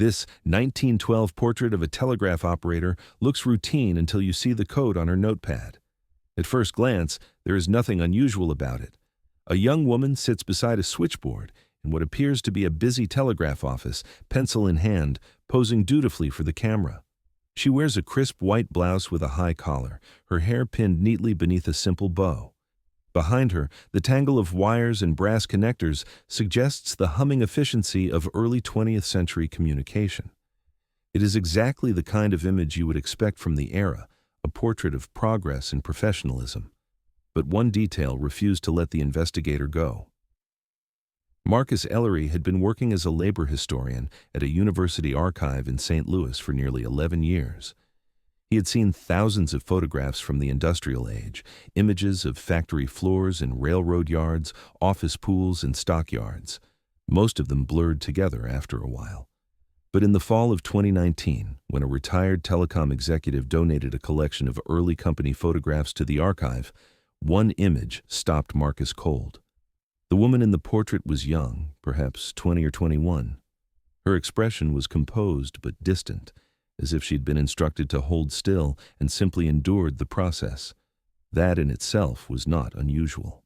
This 1912 portrait of a telegraph operator looks routine until you see the code on her notepad. At first glance, there is nothing unusual about it. A young woman sits beside a switchboard in what appears to be a busy telegraph office, pencil in hand, posing dutifully for the camera. She wears a crisp white blouse with a high collar, her hair pinned neatly beneath a simple bow. Behind her, the tangle of wires and brass connectors suggests the humming efficiency of early 20th century communication. It is exactly the kind of image you would expect from the era, a portrait of progress and professionalism. But one detail refused to let the investigator go. Marcus Ellery had been working as a labor historian at a university archive in St. Louis for nearly 11 years. He had seen thousands of photographs from the industrial age, images of factory floors and railroad yards, office pools and stockyards, most of them blurred together after a while. But in the fall of 2019, when a retired telecom executive donated a collection of early company photographs to the archive, one image stopped Marcus cold. The woman in the portrait was young, perhaps 20 or 21. Her expression was composed but distant, as if she'd been instructed to hold still and simply endured the process. That in itself was not unusual.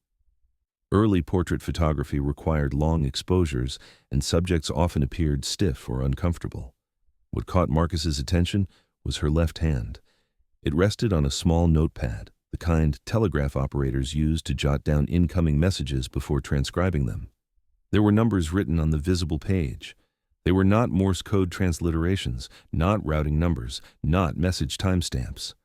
Early portrait photography required long exposures, and subjects often appeared stiff or uncomfortable. What caught Marcus's attention was her left hand. It rested on a small notepad, the kind telegraph operators used to jot down incoming messages before transcribing them. There were numbers written on the visible page. They were not Morse code transliterations, not routing numbers, not message timestamps.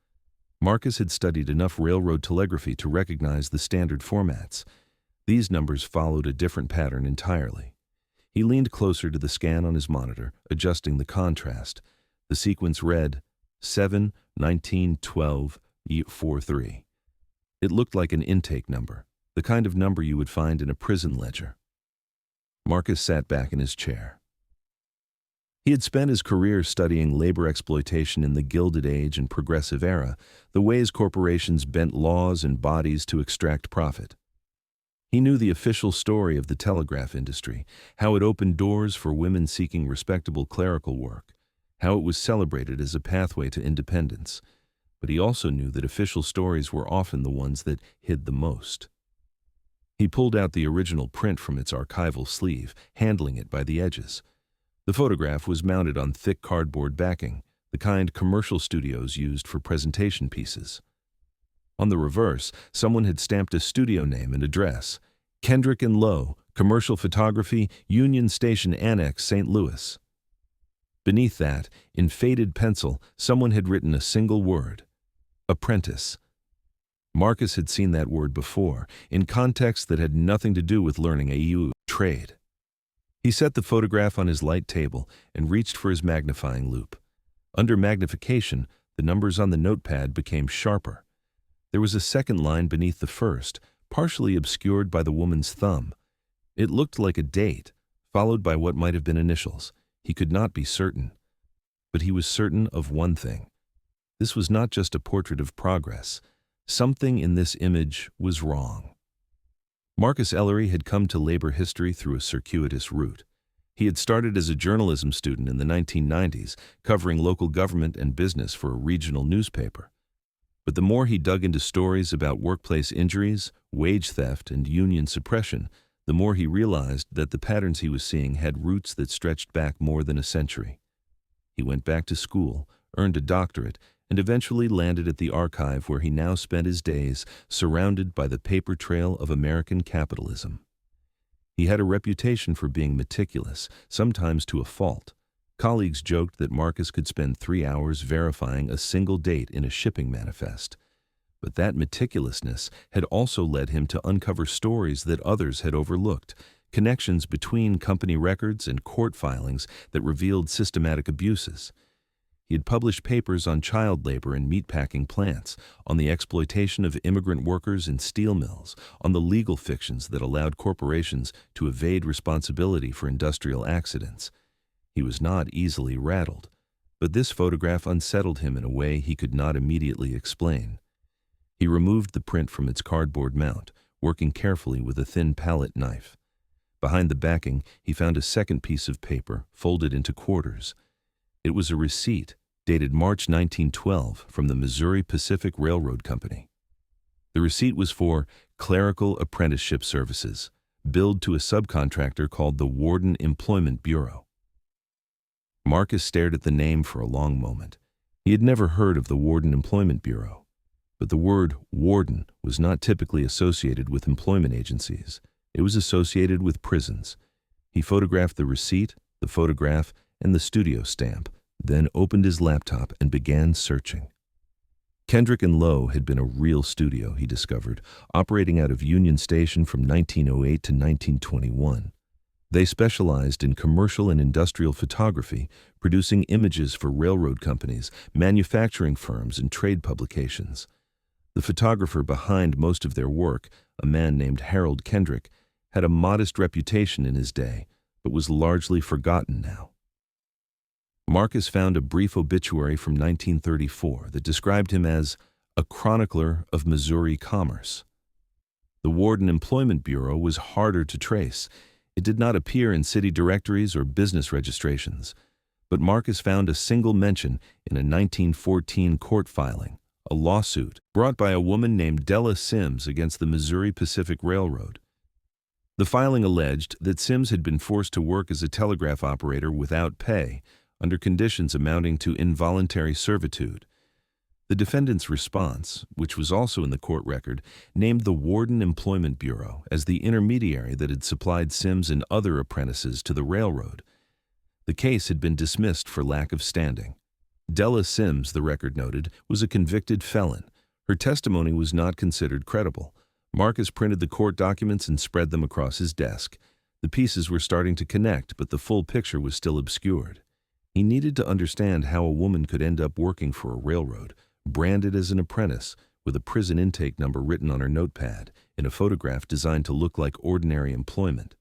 Marcus had studied enough railroad telegraphy to recognize the standard formats. These numbers followed a different pattern entirely. He leaned closer to the scan on his monitor, adjusting the contrast. The sequence read 7, 19, 12, 43. It looked like an intake number, the kind of number you would find in a prison ledger. Marcus sat back in his chair. He had spent his career studying labor exploitation in the Gilded Age and Progressive Era, the ways corporations bent laws and bodies to extract profit. He knew the official story of the telegraph industry, how it opened doors for women seeking respectable clerical work, how it was celebrated as a pathway to independence. But he also knew that official stories were often the ones that hid the most. He pulled out the original print from its archival sleeve, handling it by the edges. The photograph was mounted on thick cardboard backing, the kind commercial studios used for presentation pieces. On the reverse, someone had stamped a studio name and address: Kendrick & Lowe, Commercial Photography, Union Station Annex, St. Louis. Beneath that, in faded pencil, someone had written a single word: apprentice. Marcus had seen that word before, in context that had nothing to do with learning a trade. He set the photograph on his light table and reached for his magnifying loupe. Under magnification, the numbers on the notepad became sharper. There was a second line beneath the first, partially obscured by the woman's thumb. It looked like a date, followed by what might have been initials. He could not be certain. But he was certain of one thing. This was not just a portrait of progress. Something in this image was wrong. Marcus Ellery had come to labor history through a circuitous route. He had started as a journalism student in the 1990s, covering local government and business for a regional newspaper. But the more he dug into stories about workplace injuries, wage theft, and union suppression, the more he realized that the patterns he was seeing had roots that stretched back more than a century. He went back to school, earned a doctorate, and eventually landed at the archive where he now spent his days, surrounded by the paper trail of American capitalism. He had a reputation for being meticulous, sometimes to a fault. Colleagues joked that Marcus could spend 3 hours verifying a single date in a shipping manifest. But that meticulousness had also led him to uncover stories that others had overlooked, connections between company records and court filings that revealed systematic abuses. He had published papers on child labor in meatpacking plants, on the exploitation of immigrant workers in steel mills, on the legal fictions that allowed corporations to evade responsibility for industrial accidents. He was not easily rattled, but this photograph unsettled him in a way he could not immediately explain. He removed the print from its cardboard mount, working carefully with a thin palette knife. Behind the backing, he found a second piece of paper, folded into quarters. It was a receipt, dated March 1912, from the Missouri Pacific Railroad Company. The receipt was for clerical apprenticeship services, billed to a subcontractor called the Warden Employment Bureau. Marcus stared at the name for a long moment. He had never heard of the Warden Employment Bureau, but the word warden was not typically associated with employment agencies. It was associated with prisons. He photographed the receipt, the photograph, and the studio stamp, then opened his laptop and began searching. Kendrick and Lowe had been a real studio, he discovered, operating out of Union Station from 1908 to 1921. They specialized in commercial and industrial photography, producing images for railroad companies, manufacturing firms, and trade publications. The photographer behind most of their work, a man named Harold Kendrick, had a modest reputation in his day, but was largely forgotten now. Marcus found a brief obituary from 1934 that described him as a chronicler of Missouri commerce. The Warden Employment Bureau was harder to trace. It did not appear in city directories or business registrations, but Marcus found a single mention in a 1914 court filing, a lawsuit brought by a woman named Della Sims against the Missouri Pacific Railroad. The filing alleged that Sims had been forced to work as a telegraph operator without pay, under conditions amounting to involuntary servitude. The defendant's response, which was also in the court record, named the Warden Employment Bureau as the intermediary that had supplied Sims and other apprentices to the railroad. The case had been dismissed for lack of standing. Della Sims, the record noted, was a convicted felon. Her testimony was not considered credible. Marcus printed the court documents and spread them across his desk. The pieces were starting to connect, but the full picture was still obscured. He needed to understand how a woman could end up working for a railroad, branded as an apprentice, with a prison intake number written on her notepad, in a photograph designed to look like ordinary employment.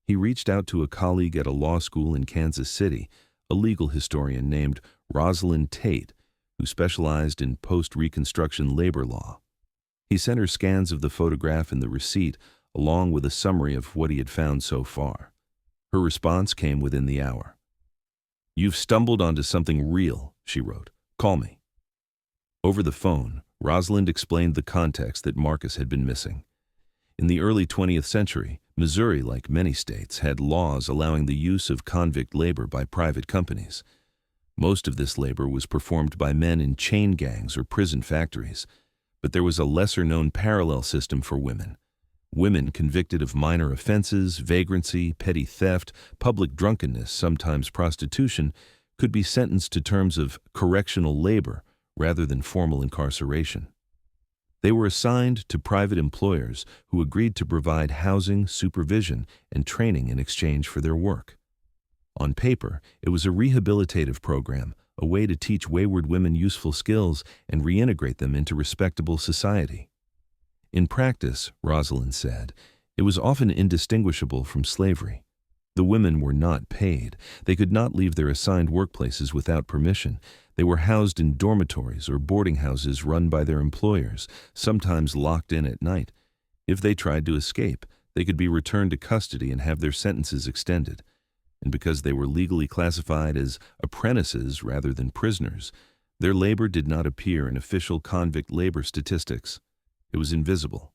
He reached out to a colleague at a law school in Kansas City, a legal historian named Rosalind Tate, who specialized in post-Reconstruction labor law. He sent her scans of the photograph and the receipt, along with a summary of what he had found so far. Her response came within the hour. "You've stumbled onto something real," she wrote. "Call me." Over the phone, Rosalind explained the context that Marcus had been missing. In the early 20th century, Missouri, like many states, had laws allowing the use of convict labor by private companies. Most of this labor was performed by men in chain gangs or prison factories, but there was a lesser-known parallel system for women. Women convicted of minor offenses, vagrancy, petty theft, public drunkenness, sometimes prostitution, could be sentenced to terms of correctional labor rather than formal incarceration. They were assigned to private employers who agreed to provide housing, supervision, and training in exchange for their work. On paper, it was a rehabilitative program, a way to teach wayward women useful skills and reintegrate them into respectable society. In practice, Rosalind said, it was often indistinguishable from slavery. The women were not paid. They could not leave their assigned workplaces without permission. They were housed in dormitories or boarding houses run by their employers, sometimes locked in at night. If they tried to escape, they could be returned to custody and have their sentences extended. And because they were legally classified as apprentices rather than prisoners, their labor did not appear in official convict labor statistics. It was invisible.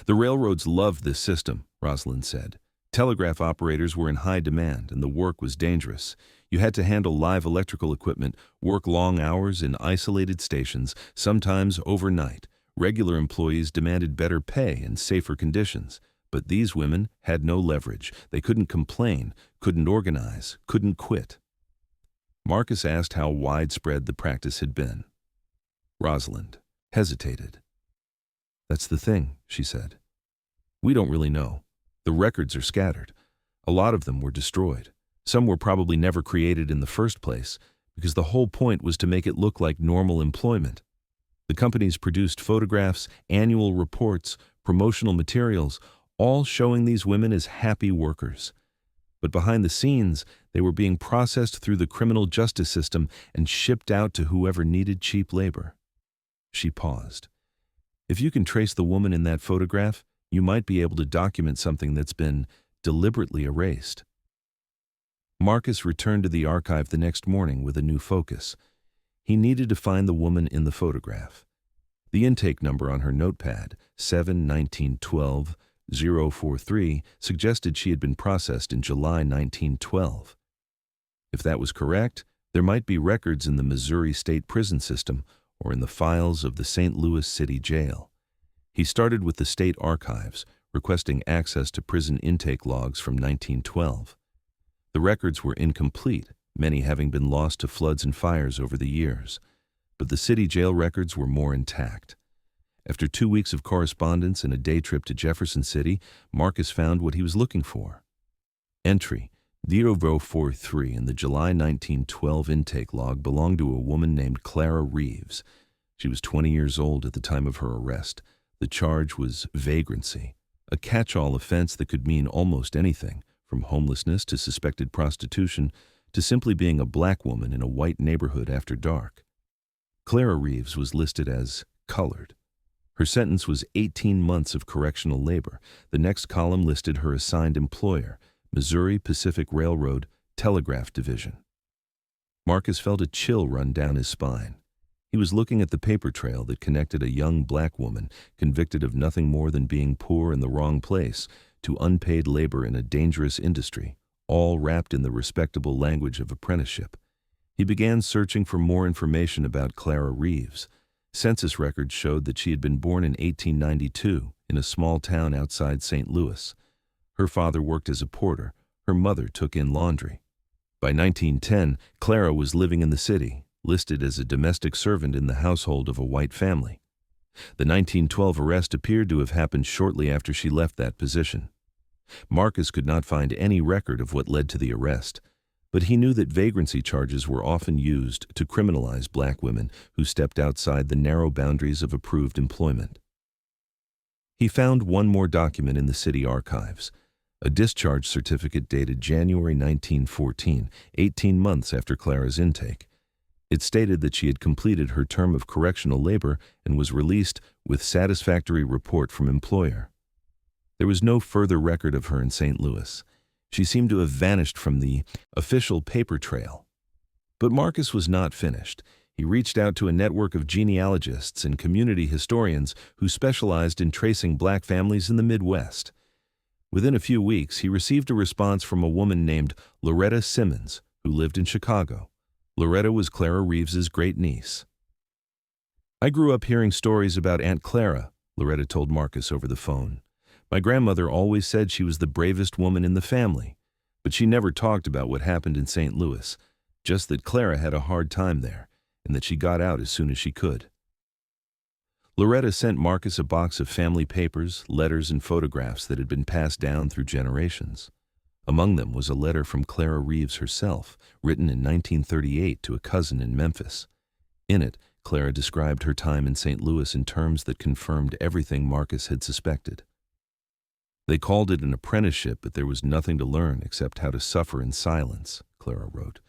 The railroads loved this system, Rosalind said. Telegraph operators were in high demand, and the work was dangerous. You had to handle live electrical equipment, work long hours in isolated stations, sometimes overnight. Regular employees demanded better pay and safer conditions. But these women had no leverage. They couldn't complain, couldn't organize, couldn't quit. Marcus asked how widespread the practice had been. Rosalind hesitated. "That's the thing," she said. "We don't really know. The records are scattered. A lot of them were destroyed. Some were probably never created in the first place, because the whole point was to make it look like normal employment. The companies produced photographs, annual reports, promotional materials, all showing these women as happy workers. But behind the scenes, they were being processed through the criminal justice system and shipped out to whoever needed cheap labor." She paused. "If you can trace the woman in that photograph, you might be able to document something that's been deliberately erased. Marcus returned to the archive the next morning with a new focus. He needed to find the woman in the photograph. The intake number on her notepad, 7-19-12-043, suggested she had been processed in July 1912. If that was correct, there might be records in the Missouri State Prison System or in the files of the St. Louis City Jail. He started with the state archives, requesting access to prison intake logs from 1912. The records were incomplete, many having been lost to floods and fires over the years, but the city jail records were more intact. After 2 weeks of correspondence and a day trip to Jefferson City, Marcus found what he was looking for. Entry 043 in the July 1912 intake log belonged to a woman named Clara Reeves. She was 20 years old at the time of her arrest. The charge was vagrancy, a catch-all offense that could mean almost anything, from homelessness to suspected prostitution to simply being a black woman in a white neighborhood after dark. Clara Reeves was listed as colored. Her sentence was 18 months of correctional labor. The next column listed her assigned employer, Missouri Pacific Railroad Telegraph Division. Marcus felt a chill run down his spine. He was looking at the paper trail that connected a young black woman convicted of nothing more than being poor in the wrong place to unpaid labor in a dangerous industry, all wrapped in the respectable language of apprenticeship. He began searching for more information about Clara Reeves. Census records showed that she had been born in 1892 in a small town outside St. Louis. Her father worked as a porter. Her mother took in laundry. By 1910, Clara was living in the city, listed as a domestic servant in the household of a white family. The 1912 arrest appeared to have happened shortly after she left that position. Marcus could not find any record of what led to the arrest, but he knew that vagrancy charges were often used to criminalize black women who stepped outside the narrow boundaries of approved employment. He found one more document in the city archives, a discharge certificate dated January 1914, 18 months after Clara's intake. It stated that she had completed her term of correctional labor and was released with satisfactory report from employer. There was no further record of her in St. Louis. She seemed to have vanished from the official paper trail. But Marcus was not finished. He reached out to a network of genealogists and community historians who specialized in tracing black families in the Midwest. Within a few weeks, he received a response from a woman named Loretta Simmons, who lived in Chicago. Loretta was Clara Reeves's great-niece. "I grew up hearing stories about Aunt Clara," Loretta told Marcus over the phone. "My grandmother always said she was the bravest woman in the family, but she never talked about what happened in St. Louis, just that Clara had a hard time there, and that she got out as soon as she could." Loretta sent Marcus a box of family papers, letters, and photographs that had been passed down through generations. Among them was a letter from Clara Reeves herself, written in 1938 to a cousin in Memphis. In it, Clara described her time in St. Louis in terms that confirmed everything Marcus had suspected. "They called it an apprenticeship, but there was nothing to learn except how to suffer in silence," Clara wrote.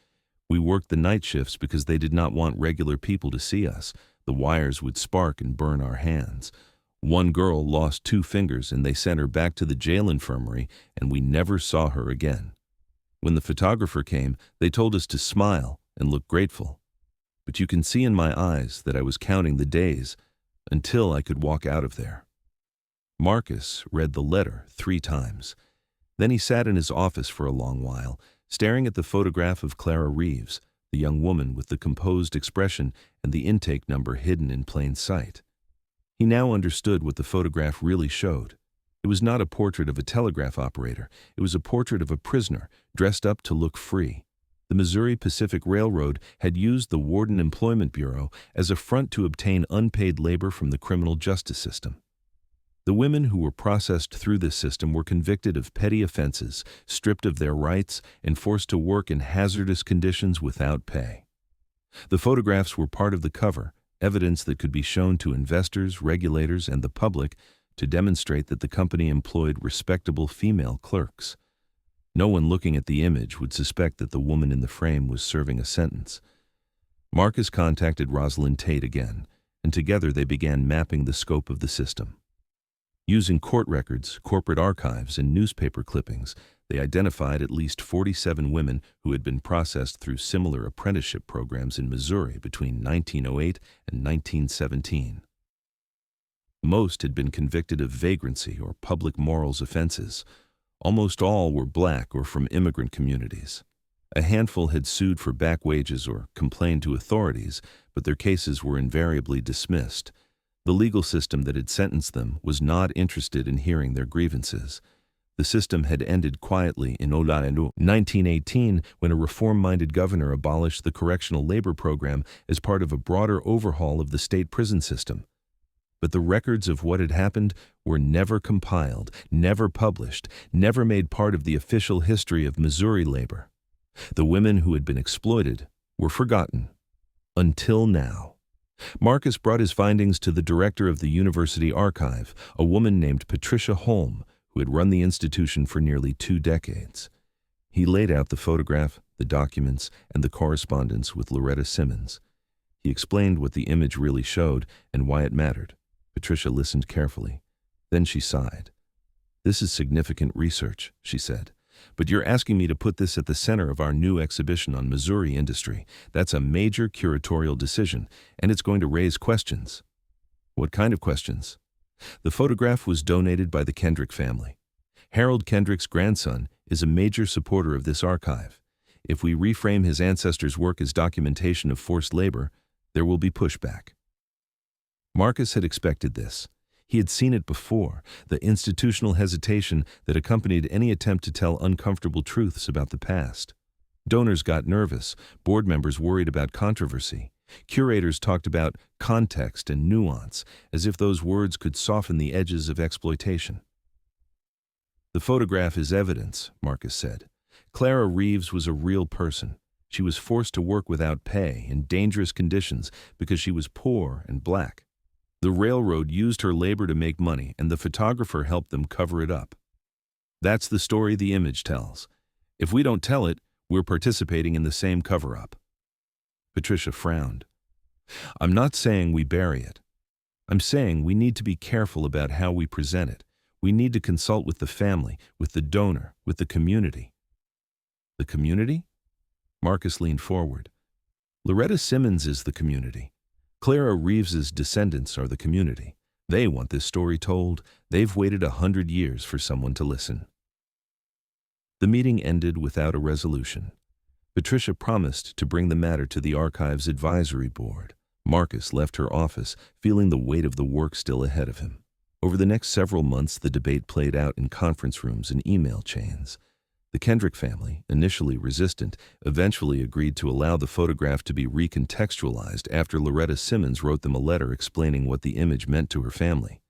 "We worked the night shifts because they did not want regular people to see us. The wires would spark and burn our hands. One girl lost 2 fingers and they sent her back to the jail infirmary, and we never saw her again. When the photographer came, they told us to smile and look grateful. But you can see in my eyes that I was counting the days until I could walk out of there." Marcus read the letter 3 times. Then he sat in his office for a long while, staring at the photograph of Clara Reeves, the young woman with the composed expression and the intake number hidden in plain sight. He now understood what the photograph really showed. It was not a portrait of a telegraph operator. It was a portrait of a prisoner, dressed up to look free. The Missouri Pacific Railroad had used the Warden Employment Bureau as a front to obtain unpaid labor from the criminal justice system. The women who were processed through this system were convicted of petty offenses, stripped of their rights, and forced to work in hazardous conditions without pay. The photographs were part of the cover, evidence that could be shown to investors, regulators, and the public to demonstrate that the company employed respectable female clerks. No one looking at the image would suspect that the woman in the frame was serving a sentence. Marcus contacted Rosalind Tate again, and together they began mapping the scope of the system. Using court records, corporate archives, and newspaper clippings, they identified at least 47 women who had been processed through similar apprenticeship programs in Missouri between 1908 and 1917. Most had been convicted of vagrancy or public morals offenses. Almost all were black or from immigrant communities. A handful had sued for back wages or complained to authorities, but their cases were invariably dismissed. The legal system that had sentenced them was not interested in hearing their grievances. The system had ended quietly in 1918 when a reform-minded governor abolished the correctional labor program as part of a broader overhaul of the state prison system. But the records of what had happened were never compiled, never published, never made part of the official history of Missouri labor. The women who had been exploited were forgotten. Until now. Marcus brought his findings to the director of the university archive, a woman named Patricia Holm, who had run the institution for nearly 2 decades. He laid out the photograph, the documents, and the correspondence with Loretta Simmons. He explained what the image really showed and why it mattered. Patricia listened carefully. Then she sighed. "This is significant research," she said. "But you're asking me to put this at the center of our new exhibition on Missouri industry. That's a major curatorial decision, and it's going to raise questions." "What kind of questions?" The photograph was donated by the Kendrick family. Harold Kendrick's grandson is a major supporter of this archive. If we reframe his ancestors' work as documentation of forced labor, there will be pushback. Marcus had expected this. He had seen it before, the institutional hesitation that accompanied any attempt to tell uncomfortable truths about the past. Donors got nervous, board members worried about controversy. Curators talked about context and nuance, as if those words could soften the edges of exploitation. "The photograph is evidence," Marcus said. "Clara Reeves was a real person. She was forced to work without pay in dangerous conditions because she was poor and black. The railroad used her labor to make money, and the photographer helped them cover it up. That's the story the image tells. If we don't tell it, we're participating in the same cover-up." Patricia frowned. "I'm not saying we bury it. I'm saying we need to be careful about how we present it. We need to consult with the family, with the donor, with the community." "The community?" Marcus leaned forward. "Loretta Simmons is the community. Clara Reeves's descendants are the community. They want this story told. They've waited 100 years for someone to listen." The meeting ended without a resolution. Patricia promised to bring the matter to the archive's advisory board. Marcus left her office, feeling the weight of the work still ahead of him. Over the next several months, the debate played out in conference rooms and email chains. The Kendrick family, initially resistant, eventually agreed to allow the photograph to be recontextualized after Loretta Simmons wrote them a letter explaining what the image meant to her family.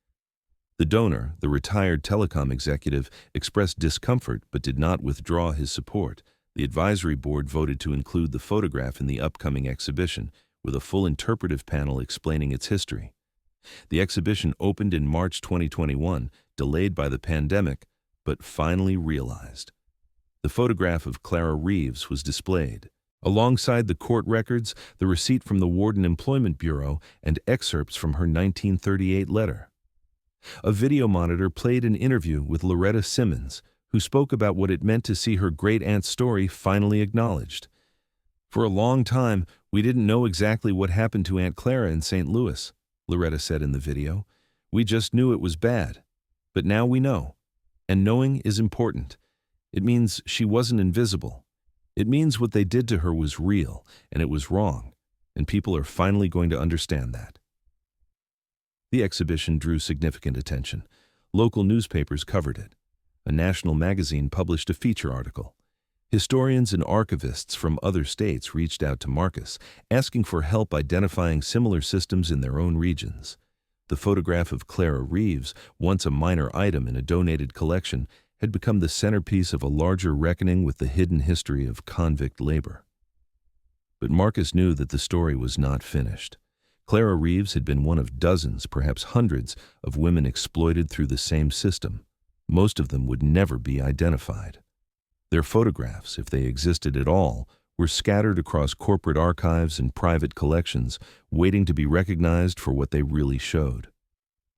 The donor, the retired telecom executive, expressed discomfort but did not withdraw his support. The advisory board voted to include the photograph in the upcoming exhibition, with a full interpretive panel explaining its history. The exhibition opened in March 2021, delayed by the pandemic, but finally realized. The photograph of Clara Reeves was displayed. Alongside the court records, the receipt from the Warden Employment Bureau and excerpts from her 1938 letter. A video monitor played an interview with Loretta Simmons, who spoke about what it meant to see her great-aunt's story finally acknowledged. "For a long time, we didn't know exactly what happened to Aunt Clara in St. Louis," Loretta said in the video. "We just knew it was bad. But now we know. And knowing is important. It means she wasn't invisible. It means what they did to her was real, and it was wrong, and people are finally going to understand that." The exhibition drew significant attention. Local newspapers covered it. A national magazine published a feature article. Historians and archivists from other states reached out to Marcus, asking for help identifying similar systems in their own regions. The photograph of Clara Reeves, once a minor item in a donated collection, had become the centerpiece of a larger reckoning with the hidden history of convict labor. But Marcus knew that the story was not finished. Clara Reeves had been one of dozens, perhaps hundreds, of women exploited through the same system. Most of them would never be identified. Their photographs, if they existed at all, were scattered across corporate archives and private collections, waiting to be recognized for what they really showed.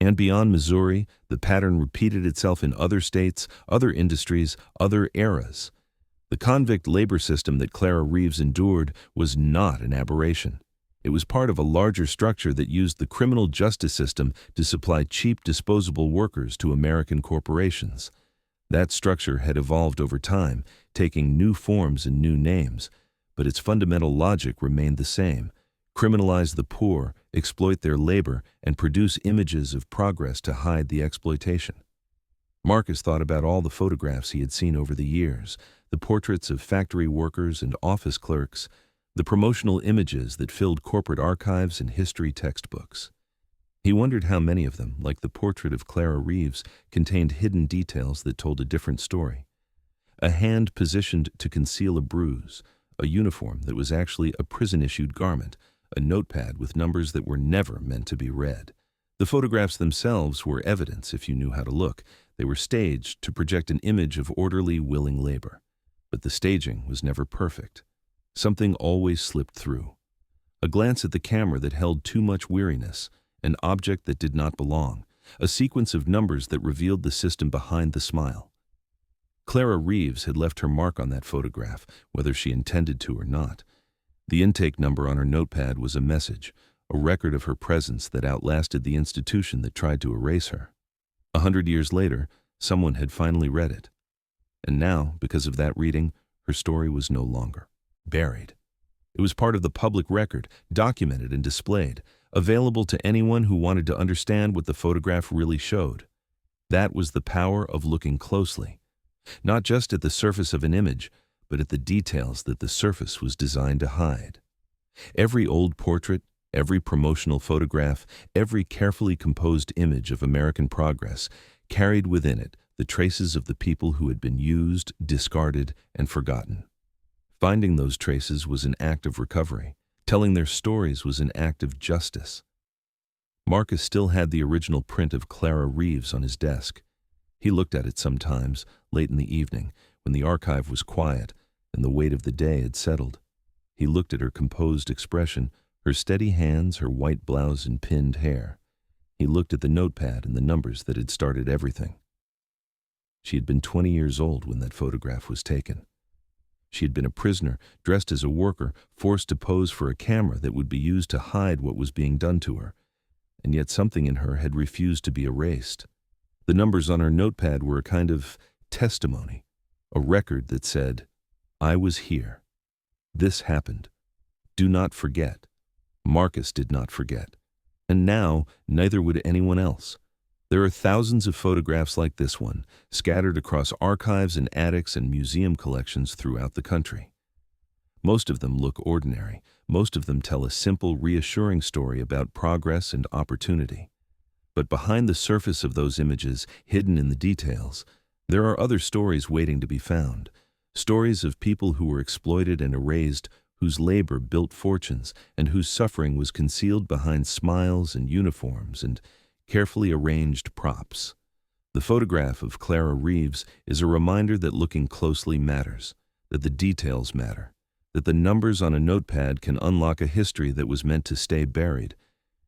And beyond Missouri, the pattern repeated itself in other states, other industries, other eras. The convict labor system that Clara Reeves endured was not an aberration. It was part of a larger structure that used the criminal justice system to supply cheap, disposable workers to American corporations. That structure had evolved over time, taking new forms and new names, but its fundamental logic remained the same: criminalize the poor, exploit their labor, and produce images of progress to hide the exploitation. Marcus thought about all the photographs he had seen over the years, the portraits of factory workers and office clerks, the promotional images that filled corporate archives and history textbooks. He wondered how many of them, like the portrait of Clara Reeves, contained hidden details that told a different story. A hand positioned to conceal a bruise, a uniform that was actually a prison-issued garment, a notepad with numbers that were never meant to be read. The photographs themselves were evidence if you knew how to look. They were staged to project an image of orderly, willing labor. But the staging was never perfect. Something always slipped through. A glance at the camera that held too much weariness, an object that did not belong, a sequence of numbers that revealed the system behind the smile. Clara Reeves had left her mark on that photograph, whether she intended to or not. The intake number on her notepad was a message, a record of her presence that outlasted the institution that tried to erase her. 100 years later, someone had finally read it. And now, because of that reading, her story was no longer buried. It was part of the public record, documented and displayed, available to anyone who wanted to understand what the photograph really showed. That was the power of looking closely, not just at the surface of an image, but at the details that the surface was designed to hide. Every old portrait, every promotional photograph, every carefully composed image of American progress carried within it the traces of the people who had been used, discarded, and forgotten. Finding those traces was an act of recovery. Telling their stories was an act of justice. Marcus still had the original print of Clara Reeves on his desk. He looked at it sometimes, late in the evening, when the archive was quiet and the weight of the day had settled. He looked at her composed expression, her steady hands, her white blouse and pinned hair. He looked at the notepad and the numbers that had started everything. She had been 20 years old when that photograph was taken. She had been a prisoner, dressed as a worker, forced to pose for a camera that would be used to hide what was being done to her. And yet something in her had refused to be erased. The numbers on her notepad were a kind of testimony, a record that said, "I was here. This happened. Do not forget." Marcus did not forget. And now, neither would anyone else. There are thousands of photographs like this one, scattered across archives and attics and museum collections throughout the country. Most of them look ordinary. Most of them tell a simple, reassuring story about progress and opportunity. But behind the surface of those images, hidden in the details, there are other stories waiting to be found. Stories of people who were exploited and erased, whose labor built fortunes, and whose suffering was concealed behind smiles and uniforms and carefully arranged props. The photograph of Clara Reeves is a reminder that looking closely matters, that the details matter, that the numbers on a notepad can unlock a history that was meant to stay buried,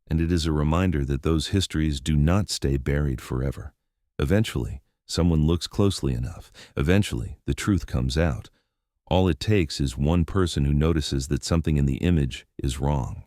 and it is a reminder that those histories do not stay buried forever. Eventually, someone looks closely enough. Eventually, the truth comes out. All it takes is one person who notices that something in the image is wrong.